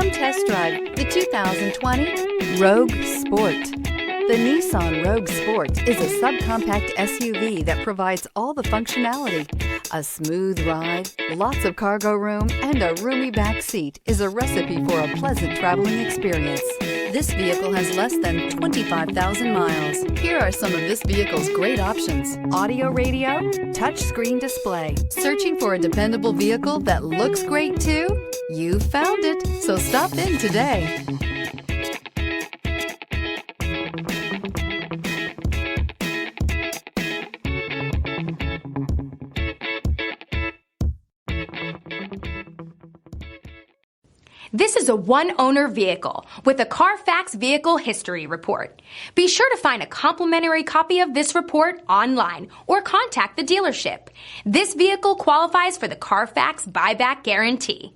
Come test drive the 2020 Rogue Sport. The Nissan Rogue Sport is a subcompact SUV that provides all the functionality. A smooth ride, lots of cargo room, and a roomy back seat is a recipe for a pleasant traveling experience. This vehicle has less than 25,000 miles. Here are some of this vehicle's great options: audio radio, touchscreen display. Searching for a dependable vehicle that looks great too? You found it, so stop in today. This is a one-owner vehicle with a Carfax Vehicle History Report. Be sure to find a complimentary copy of this report online or contact the dealership. This vehicle qualifies for the Carfax Buyback Guarantee.